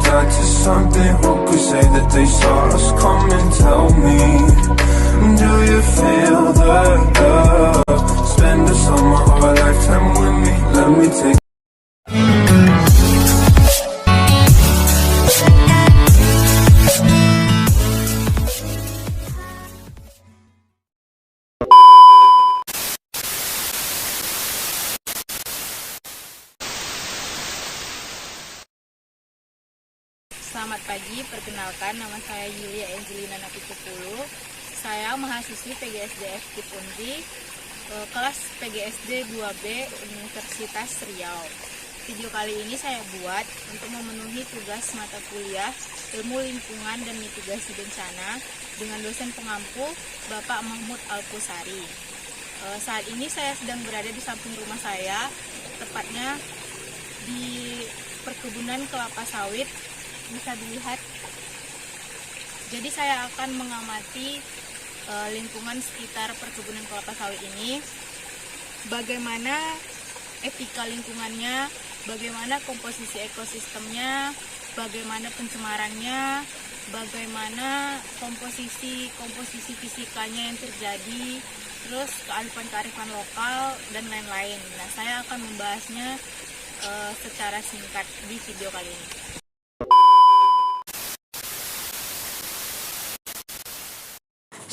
back to something. Who could say that they saw us? Come and tell me, do you feel the love? Spend a summer or a lifetime with me. Let me take Selamat pagi, perkenalkan nama saya Yulia Angelina Napitupulu. Saya mahasiswi PGSD FKIP Unri, kelas PGSD 2B Universitas Riau. Video kali ini saya buat untuk memenuhi tugas mata kuliah Ilmu Lingkungan dan Mitigasi Bencana dengan dosen pengampu Bapak Mahmud Alpusari. Saat ini saya sedang berada di samping rumah saya, tepatnya di perkebunan kelapa sawit. Bisa dilihat, jadi saya akan mengamati lingkungan sekitar perkebunan kelapa sawit ini, bagaimana etika lingkungannya, bagaimana komposisi ekosistemnya, bagaimana pencemarannya, bagaimana komposisi fisikanya yang terjadi, terus kearifan lokal dan lain-lain. Nah, saya akan membahasnya secara singkat di video kali ini.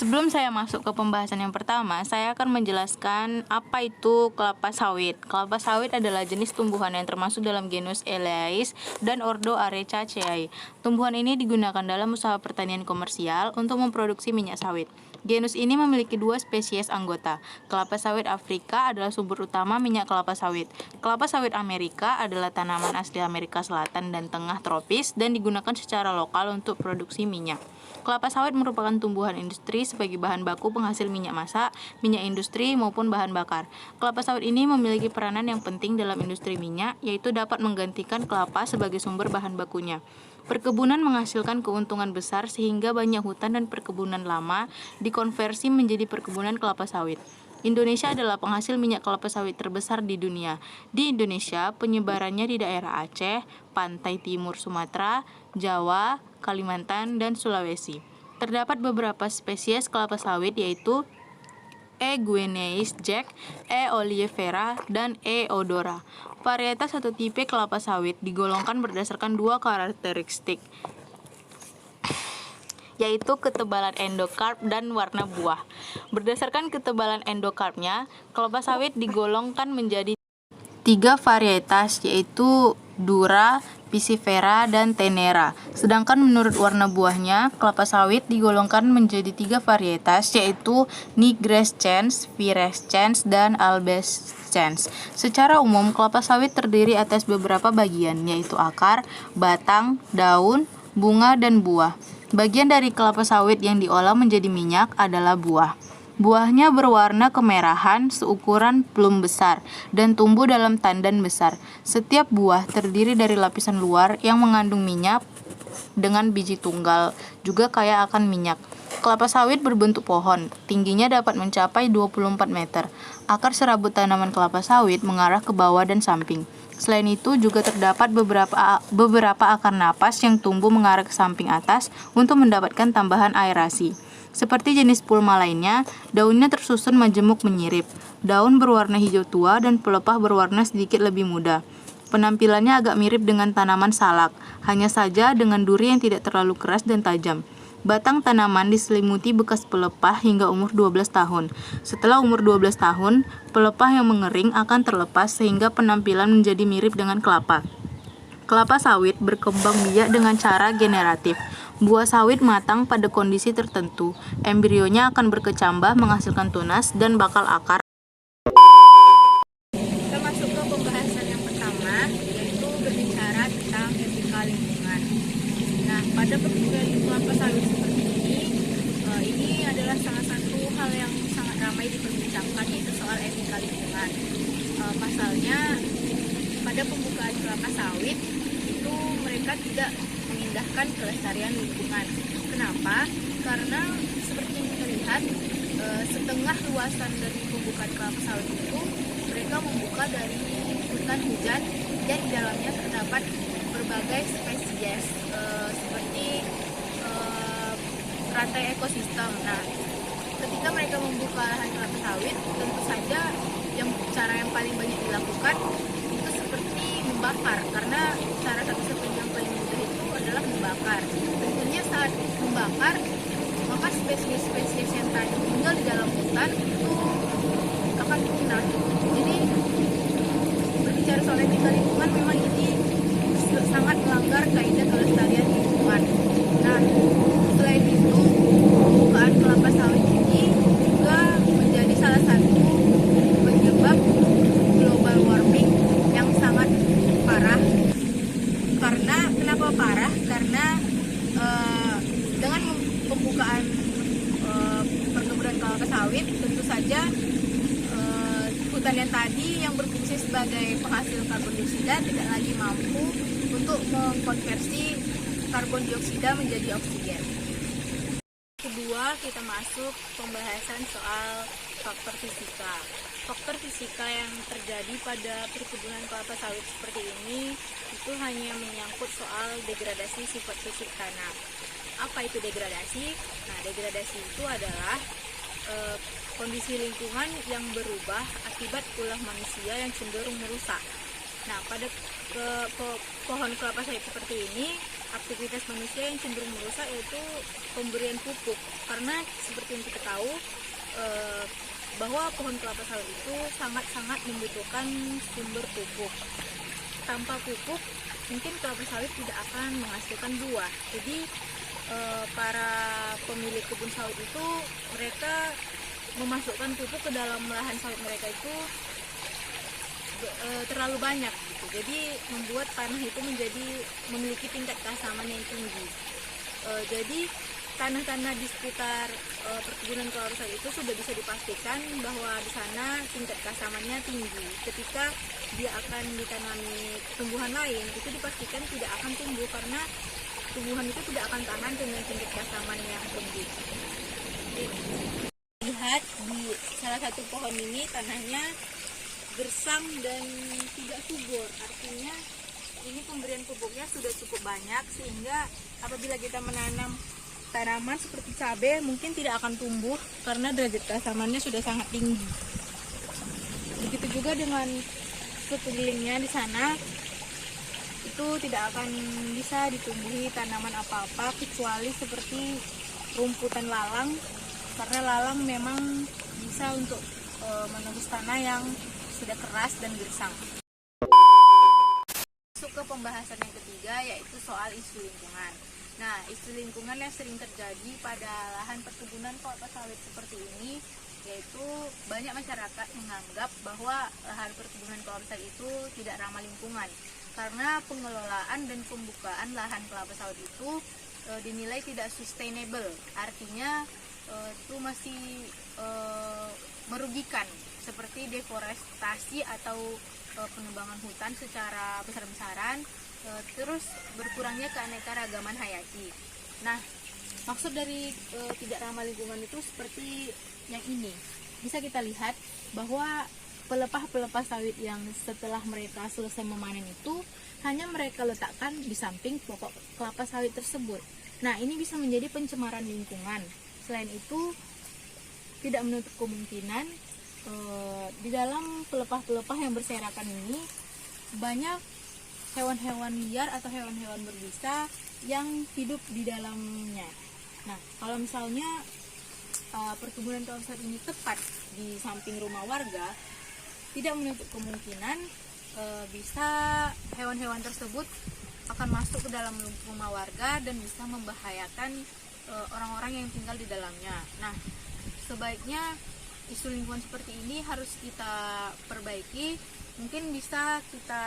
Sebelum saya masuk ke pembahasan yang pertama, saya akan menjelaskan apa itu kelapa sawit. Kelapa sawit adalah jenis tumbuhan yang termasuk dalam genus Elaeis dan ordo Arecaceae. Tumbuhan ini digunakan dalam usaha pertanian komersial untuk memproduksi minyak sawit. Genus ini memiliki 2 spesies anggota. Kelapa sawit Afrika adalah sumber utama minyak kelapa sawit. Kelapa sawit Amerika adalah tanaman asli Amerika Selatan dan Tengah tropis dan digunakan secara lokal untuk produksi minyak. Kelapa sawit merupakan tumbuhan industri sebagai bahan baku penghasil minyak masak, minyak industri, maupun bahan bakar. Kelapa sawit ini memiliki peranan yang penting dalam industri minyak, yaitu dapat menggantikan kelapa sebagai sumber bahan bakunya. Perkebunan menghasilkan keuntungan besar sehingga banyak hutan dan perkebunan lama dikonversi menjadi perkebunan kelapa sawit. Indonesia adalah penghasil minyak kelapa sawit terbesar di dunia. Di Indonesia, penyebarannya di daerah Aceh, pantai timur Sumatera, Jawa, Kalimantan, dan Sulawesi. Terdapat beberapa spesies kelapa sawit yaitu E. guineae Jack, E. oleifera, dan E. odora. Varietas atau tipe kelapa sawit digolongkan berdasarkan 2 karakteristik, yaitu ketebalan endokarp dan warna buah. Berdasarkan ketebalan endokarpnya, kelapa sawit digolongkan menjadi 3 varietas, yaitu Dura, Piscifera, dan Tenera. Sedangkan menurut warna buahnya, kelapa sawit digolongkan menjadi 3 varietas, yaitu Nigrescens, Virescens, dan Albescens. Secara umum, kelapa sawit terdiri atas beberapa bagian, yaitu akar, batang, daun, bunga, dan buah. Bagian dari kelapa sawit yang diolah menjadi minyak adalah buah. Buahnya berwarna kemerahan seukuran plum besar dan tumbuh dalam tandan besar. Setiap buah terdiri dari lapisan luar yang mengandung minyak dengan biji tunggal, juga kaya akan minyak. Kelapa sawit berbentuk pohon, tingginya dapat mencapai 24 meter. Akar serabut tanaman kelapa sawit mengarah ke bawah dan samping. Selain itu juga terdapat beberapa akar napas yang tumbuh mengarah ke samping atas untuk mendapatkan tambahan aerasi. Seperti jenis pulma lainnya, daunnya tersusun majemuk menyirip. Daun berwarna hijau tua dan pelepah berwarna sedikit lebih muda. Penampilannya agak mirip dengan tanaman salak, hanya saja dengan duri yang tidak terlalu keras dan tajam. Batang tanaman diselimuti bekas pelepah hingga umur 12 tahun. Setelah umur 12 tahun, pelepah yang mengering akan terlepas sehingga penampilan menjadi mirip dengan kelapa. Kelapa sawit berkembang biak dengan cara generatif. Buah sawit matang pada kondisi tertentu. Embrionya akan berkecambah menghasilkan tunas dan bakal akar. Kita masuk ke pembahasan yang pertama, yaitu berbicara tentang etika lingkungan. Nah, pada perkebunan kelapa sawit seperti ini adalah salah satu hal yang sangat ramai diperbincangkan, yaitu soal etika lingkungan. Pasalnya, pada pembukaan kelapa sawit itu mereka tidak mengindahkan kelestarian lingkungan. Kenapa? Karena seperti yang kita lihat, setengah luasan dari pembukaan kelapa sawit itu mereka membuka dari hutan hujan, dan di dalamnya terdapat berbagai spesies seperti rantai ekosistem. Nah, ketika mereka membuka lahan kelapa sawit, tentu saja cara yang paling banyak dilakukan itu seperti membakar, karena cara satu-satunya yang paling mudah itu adalah membakar. Tentunya saat membakar, maka spesies-spesies yang tadi tinggal di dalam hutan itu akan punah. Jadi berbicara soal etika lingkungan, memang ini sangat melanggar kaidah kelestarian lingkungan. Nah, selain itu, pembukaan kelapa sawit ini juga menjadi salah satu penyebab global warming yang sangat parah. Kenapa parah? Karena dengan pembukaan perkebunan kelapa sawit, tentu saja hutan yang tadi yang berfungsi sebagai penghasil karbon dioksida tidak lagi mampu untuk mengkonversi karbon dioksida menjadi oksigen. Kedua, kita masuk pembahasan soal faktor fisika. Faktor fisika yang terjadi pada perkebunan kelapa sawit seperti ini itu hanya menyangkut soal degradasi sifat fisik tanah. Apa itu degradasi? Nah, degradasi itu adalah kondisi lingkungan yang berubah akibat ulah manusia yang cenderung merusak. Nah, pada pohon kelapa sawit seperti ini, aktivitas manusia yang cenderung merusak yaitu pemberian pupuk. Karena seperti yang kita tahu bahwa pohon kelapa sawit itu sangat-sangat membutuhkan sumber pupuk. Tanpa pupuk, mungkin kelapa sawit tidak akan menghasilkan buah. Jadi para pemilik kebun sawit itu, mereka memasukkan pupuk ke dalam lahan sawit mereka itu terlalu banyak gitu. Jadi membuat tanah itu memiliki tingkat keasaman yang tinggi. Jadi tanah-tanah di sekitar perkebunan kelapa sawit itu sudah bisa dipastikan bahwa di sana tingkat keasamannya tinggi. Ketika dia akan ditanami tumbuhan lain, itu dipastikan tidak akan tumbuh karena tumbuhan itu tidak akan tahan dengan tingkat keasaman yang tinggi. Lihat di salah satu pohon ini, tanahnya gersang dan tidak subur. Artinya ini pemberian pupuknya sudah cukup banyak, sehingga apabila kita menanam tanaman seperti cabai mungkin tidak akan tumbuh karena derajat keasamannya sudah sangat tinggi. Begitu juga dengan sekelilingnya di sana, itu tidak akan bisa ditumbuhi tanaman apa-apa kecuali seperti rumputan lalang, karena lalang memang bisa untuk menembus tanah yang sudah keras dan gersang. Masuk ke pembahasan yang ketiga, yaitu soal isu lingkungan. Nah, isu lingkungan yang sering terjadi pada lahan perkebunan kelapa sawit seperti ini, yaitu banyak masyarakat menganggap bahwa lahan perkebunan kelapa sawit itu tidak ramah lingkungan karena pengelolaan dan pembukaan lahan kelapa sawit itu dinilai tidak sustainable. Artinya itu masih merugikan, seperti deforestasi atau penebangan hutan secara besar-besaran, terus berkurangnya keanekaragaman hayati. Nah, maksud dari tidak ramah lingkungan itu seperti yang ini. Bisa kita lihat bahwa pelepah-pelepah sawit yang setelah mereka selesai memanen itu hanya mereka letakkan di samping pokok kelapa sawit tersebut. Nah, ini bisa menjadi pencemaran lingkungan. Selain itu, tidak menutup kemungkinan di dalam pelepah-pelepah yang berserakan ini banyak hewan-hewan liar atau hewan-hewan berbisa yang hidup di dalamnya. Nah, kalau misalnya perkebunan kelapa sawit ini tepat di samping rumah warga, tidak menutup kemungkinan bisa hewan-hewan tersebut akan masuk ke dalam rumah warga dan bisa membahayakan orang-orang yang tinggal di dalamnya. Nah, sebaiknya isu lingkungan seperti ini harus kita perbaiki. Mungkin bisa kita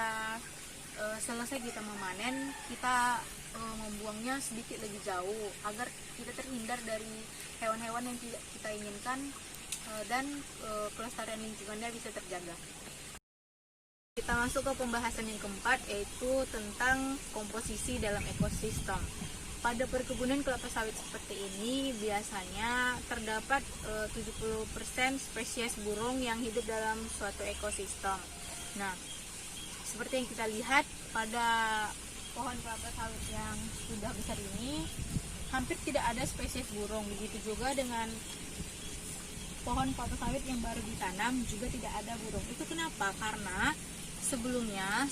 selesai kita memanen, kita membuangnya sedikit lebih jauh agar kita terhindar dari hewan-hewan yang tidak kita inginkan dan kelestarian lingkungannya bisa terjaga. Kita masuk ke pembahasan yang keempat, yaitu tentang komposisi dalam ekosistem. Pada perkebunan kelapa sawit seperti ini biasanya terdapat 70% spesies burung yang hidup dalam suatu ekosistem. Nah, seperti yang kita lihat pada pohon kelapa sawit yang sudah besar ini hampir tidak ada spesies burung. Begitu juga dengan pohon kelapa sawit yang baru ditanam juga tidak ada burung. Itu kenapa? Karena sebelumnya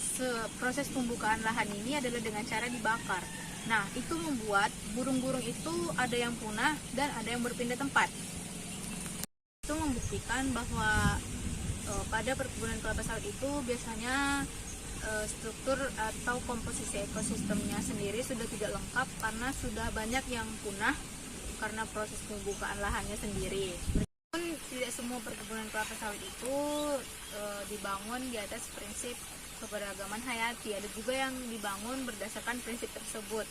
proses pembukaan lahan ini adalah dengan cara dibakar. Nah, itu membuat burung-burung itu ada yang punah dan ada yang berpindah tempat. Itu membuktikan bahwa pada perkebunan kelapa sawit itu biasanya struktur atau komposisi ekosistemnya sendiri sudah tidak lengkap karena sudah banyak yang punah karena proses pembukaan lahannya sendiri. Meskipun tidak semua perkebunan kelapa sawit itu dibangun di atas prinsip keberagaman hayati, ada juga yang dibangun berdasarkan prinsip tersebut,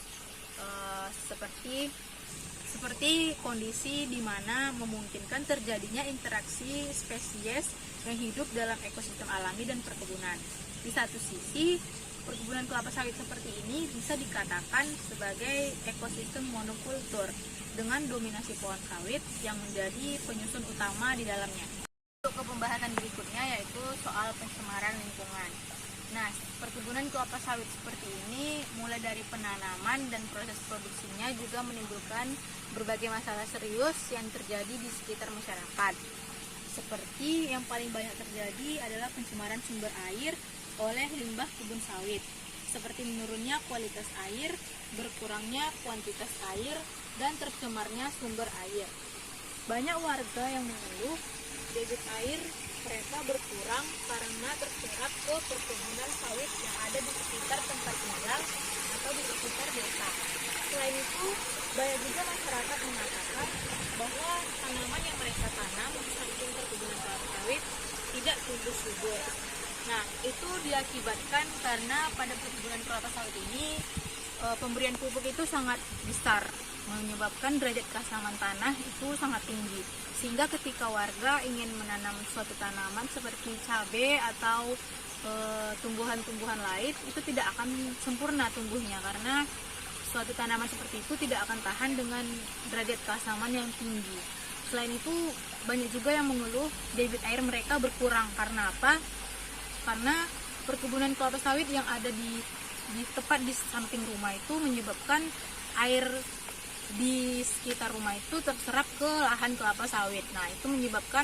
seperti kondisi di mana memungkinkan terjadinya interaksi spesies yang hidup dalam ekosistem alami dan perkebunan. Di satu sisi, perkebunan kelapa sawit seperti ini bisa dikatakan sebagai ekosistem monokultur dengan dominasi pohon sawit yang menjadi penyusun utama di dalamnya. Untuk ke pembahasan berikutnya yaitu soal pencemaran lingkungan. Nah, perkebunan kelapa sawit seperti ini mulai dari penanaman dan proses produksinya juga menimbulkan berbagai masalah serius yang terjadi di sekitar masyarakat. Seperti yang paling banyak terjadi adalah pencemaran sumber air oleh limbah kebun sawit, seperti menurunnya kualitas air, berkurangnya kuantitas air, dan tercemarnya sumber air. Banyak warga yang mengeluh debit air mereka berkurang karena terserap ke perkebunan sawit yang ada di sekitar tempat tinggal atau di sekitar desa. Selain itu, banyak juga masyarakat mengatakan bahwa tanaman yang mereka tanam di samping perkebunan kelapa sawit tidak tumbuh subur. Nah, itu diakibatkan karena pada perkebunan kelapa sawit ini pemberian pupuk itu sangat besar, menyebabkan derajat keasaman tanah itu sangat tinggi. Sehingga ketika warga ingin menanam suatu tanaman seperti cabai atau tumbuhan-tumbuhan lain, itu tidak akan sempurna tumbuhnya karena suatu tanaman seperti itu tidak akan tahan dengan derajat keasaman yang tinggi. Selain itu, banyak juga yang mengeluh debit air mereka berkurang. Karena apa? Karena perkebunan kelapa sawit yang ada di tepat di samping rumah itu menyebabkan air di sekitar rumah itu terserap ke lahan kelapa sawit. Nah, itu menyebabkan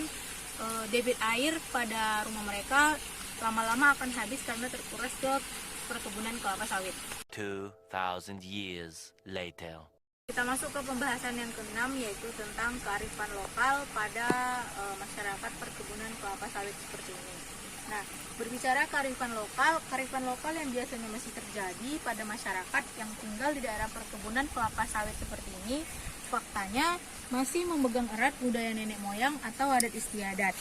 debit air pada rumah mereka lama-lama akan habis karena terkuras ke perkebunan kelapa sawit. 2000 years later. Kita masuk ke pembahasan yang keenam, yaitu tentang kearifan lokal pada masyarakat perkebunan kelapa sawit seperti ini. Nah, berbicara kearifan lokal yang biasanya masih terjadi pada masyarakat yang tinggal di daerah perkebunan kelapa sawit seperti ini, faktanya masih memegang erat budaya nenek moyang atau adat istiadat.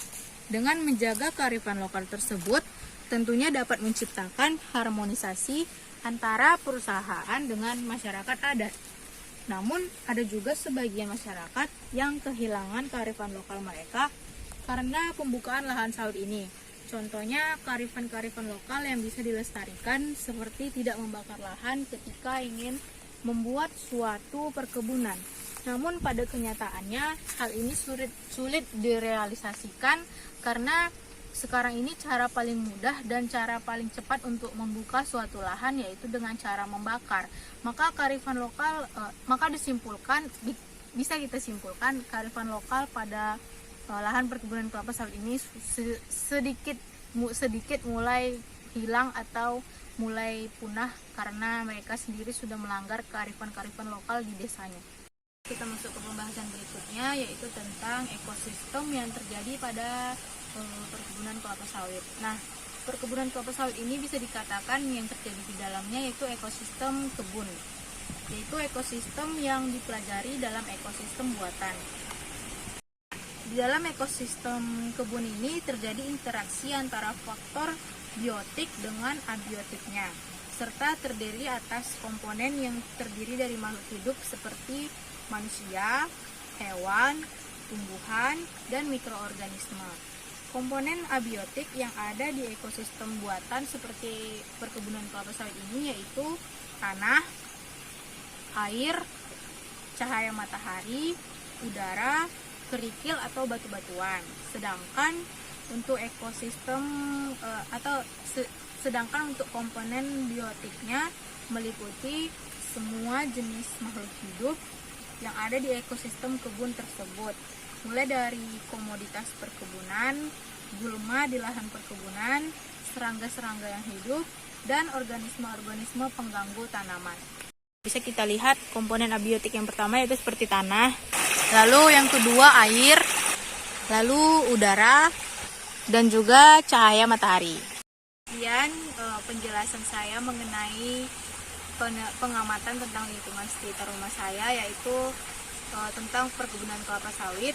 Dengan menjaga kearifan lokal tersebut, tentunya dapat menciptakan harmonisasi antara perusahaan dengan masyarakat adat. Namun, ada juga sebagian masyarakat yang kehilangan kearifan lokal mereka karena pembukaan lahan sawit ini. Contohnya, kearifan-kearifan lokal yang bisa dilestarikan seperti tidak membakar lahan ketika ingin membuat suatu perkebunan. Namun pada kenyataannya hal ini sulit direalisasikan karena sekarang ini cara paling mudah dan cara paling cepat untuk membuka suatu lahan yaitu dengan cara membakar. Maka bisa kita simpulkan kearifan lokal pada lahan perkebunan kelapa sawit ini sedikit mulai hilang atau mulai punah karena mereka sendiri sudah melanggar kearifan-kearifan lokal di desanya. Kita masuk ke pembahasan berikutnya, yaitu tentang ekosistem yang terjadi pada perkebunan kelapa sawit. Nah, perkebunan kelapa sawit ini bisa dikatakan yang terjadi di dalamnya yaitu ekosistem kebun, yaitu ekosistem yang dipelajari dalam ekosistem buatan. Di dalam ekosistem kebun ini terjadi interaksi antara faktor biotik dengan abiotiknya, serta terdiri atas komponen yang terdiri dari makhluk hidup seperti manusia, hewan, tumbuhan, dan mikroorganisme. Komponen abiotik yang ada di ekosistem buatan seperti perkebunan kelapa sawit ini yaitu tanah, air, cahaya matahari, udara, kerikil atau batu-batuan. Sedangkan untuk ekosistem sedangkan untuk komponen biotiknya meliputi semua jenis makhluk hidup yang ada di ekosistem kebun tersebut, mulai dari komoditas perkebunan, gulma di lahan perkebunan, serangga-serangga yang hidup, dan organisme-organisme pengganggu tanaman. Bisa kita lihat komponen abiotik yang pertama yaitu seperti tanah, lalu yang kedua air, lalu udara, dan juga cahaya matahari. Kemudian penjelasan saya mengenai pengamatan tentang lingkungan sekitar rumah saya, yaitu tentang perkebunan kelapa sawit.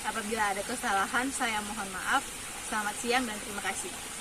Apabila ada kesalahan, saya mohon maaf. Selamat siang dan terima kasih.